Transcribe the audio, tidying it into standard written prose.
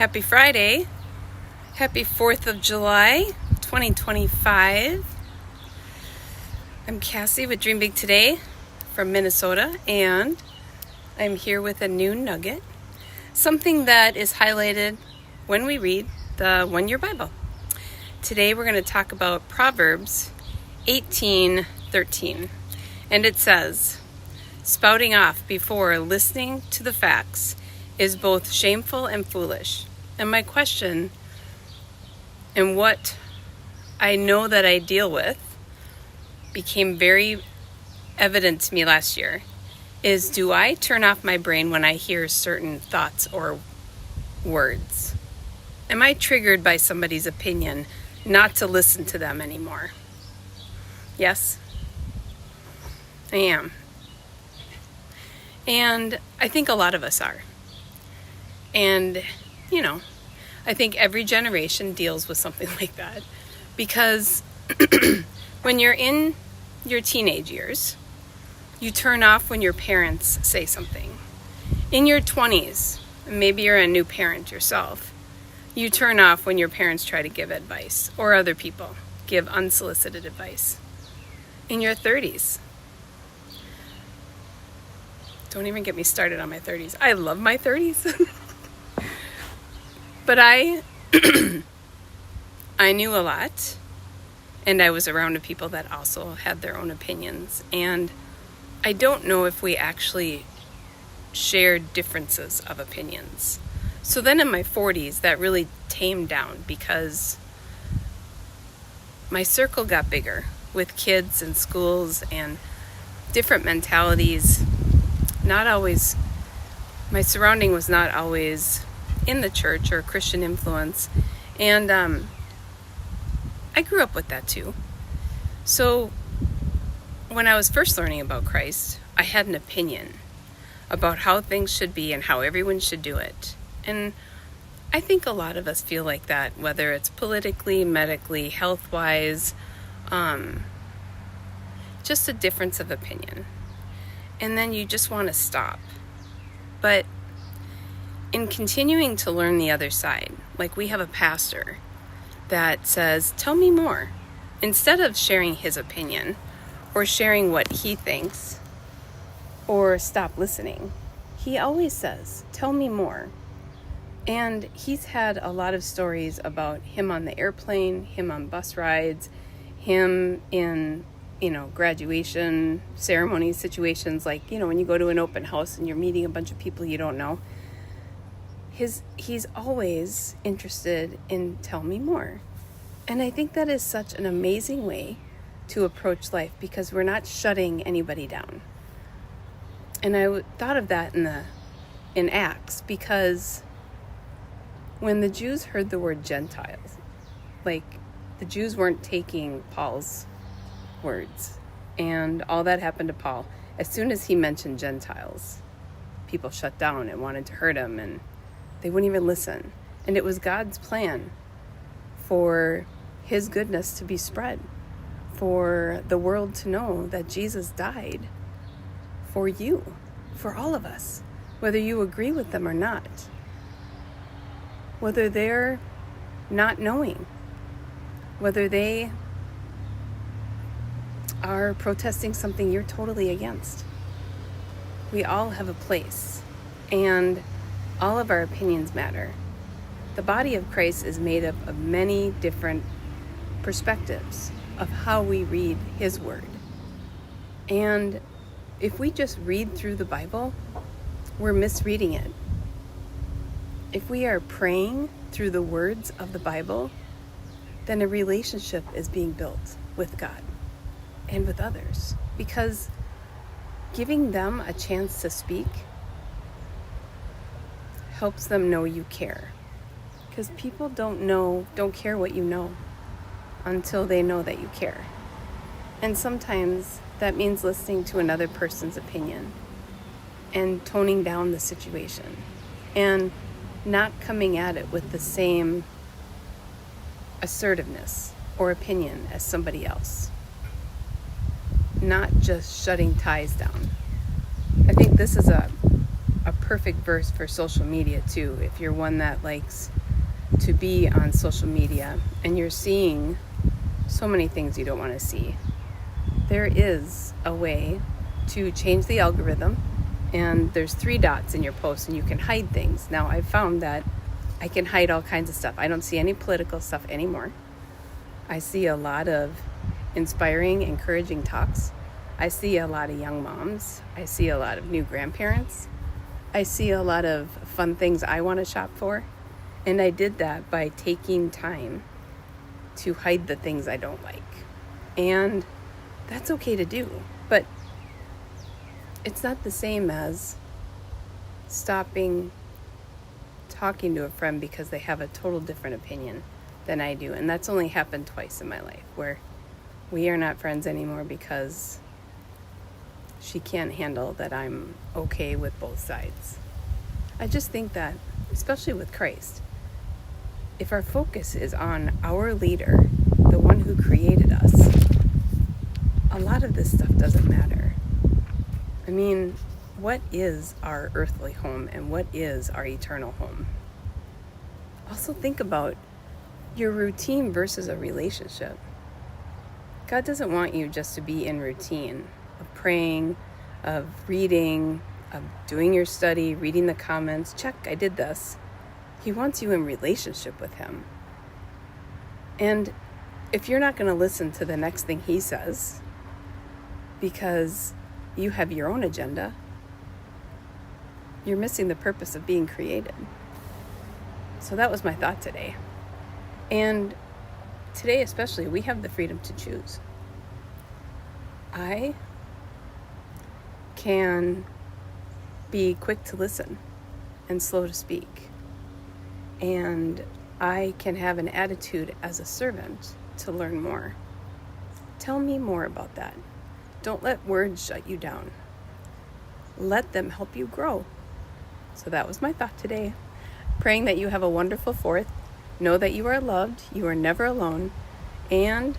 Happy Friday. Happy 4th of July, 2025. I'm Cassie with Dream Big Today from Minnesota, and I'm here with a new nugget. Something that is highlighted when we read the One Year Bible. Today we're going to talk about Proverbs 18:13. And it says, "Spouting off before listening to the facts is both shameful and foolish." And my question, and what I know that I deal with, became very evident to me last year, is do I turn off my brain when I hear certain thoughts or words? Am I triggered by somebody's opinion not to listen to them anymore? Yes, I am. And I think a lot of us are. And, I think every generation deals with something like that. Because when you're in your teenage years, you turn off when your parents say something. In your 20s, maybe you're a new parent yourself, you turn off when your parents try to give advice or other people give unsolicited advice. In your 30s, don't even get me started on my 30s. I love my 30s. But I knew a lot, and I was around people that also had their own opinions. And I don't know if we actually shared differences of opinions. So then in my 40s, that really tamed down because my circle got bigger with kids and schools and different mentalities. Not always, my surrounding was not always in the church or Christian influence. And I grew up with that too. So when I was first learning about Christ, I had an opinion about how things should be and how everyone should do it. And I think a lot of us feel like that, whether it's politically, medically, health-wise, just a difference of opinion. And then you just want to stop. But in continuing to learn the other side, like we have a pastor that says, "Tell me more." Instead of sharing his opinion or sharing what he thinks or stop listening, he always says, "Tell me more." And he's had a lot of stories about him on the airplane, him on bus rides, him in graduation ceremony situations, like, when you go to an open house and you're meeting a bunch of people you don't know. He's always interested in tell me more. And I think that is such an amazing way to approach life because we're not shutting anybody down. And I thought of that in Acts because when the Jews heard the word Gentiles, like the Jews weren't taking Paul's words, and all that happened to Paul. As soon as he mentioned Gentiles, people shut down and wanted to hurt him, and they wouldn't even listen. And it was God's plan for his goodness to be spread, for the world to know that Jesus died for you, for all of us, whether you agree with them or not, whether they're not knowing, whether they are protesting something you're totally against. We all have a place, and all of our opinions matter. The body of Christ is made up of many different perspectives of how we read his word. And if we just read through the Bible, we're misreading it. If we are praying through the words of the Bible, then a relationship is being built with God and with others, because giving them a chance to speak helps them know you care. Because people don't care what you know until they know that you care. And sometimes that means listening to another person's opinion and toning down the situation and not coming at it with the same assertiveness or opinion as somebody else. Not just shutting ties down. I think this is a a perfect verse for social media too. If you're one that likes to be on social media and you're seeing so many things you don't want to see, there is a way to change the algorithm, and there's 3 dots in your post and you can hide things. Now I've found that I can hide all kinds of stuff. I don't see any political stuff anymore. I see a lot of inspiring, encouraging talks. I see a lot of young moms. I see a lot of new grandparents. I see a lot of fun things I want to shop for. And I did that by taking time to hide the things I don't like. And that's okay to do. But it's not the same as stopping talking to a friend because they have a total different opinion than I do. And that's only happened twice in my life, where we are not friends anymore because she can't handle that I'm okay with both sides. I just think that, especially with Christ, if our focus is on our leader, the one who created us, a lot of this stuff doesn't matter. I mean, what is our earthly home and what is our eternal home? Also think about your routine versus a relationship. God doesn't want you just to be in routine of praying, of reading, of doing your study, reading the comments. Check, I did this. He wants you in relationship with him. And if you're not going to listen to the next thing he says because you have your own agenda, you're missing the purpose of being created. So that was my thought today. And today especially, we have the freedom to choose. I can be quick to listen and slow to speak. And I can have an attitude as a servant to learn more. Tell me more about that. Don't let words shut you down. Let them help you grow. So that was my thought today. Praying that you have a wonderful 4th. Know that you are loved. You are never alone. And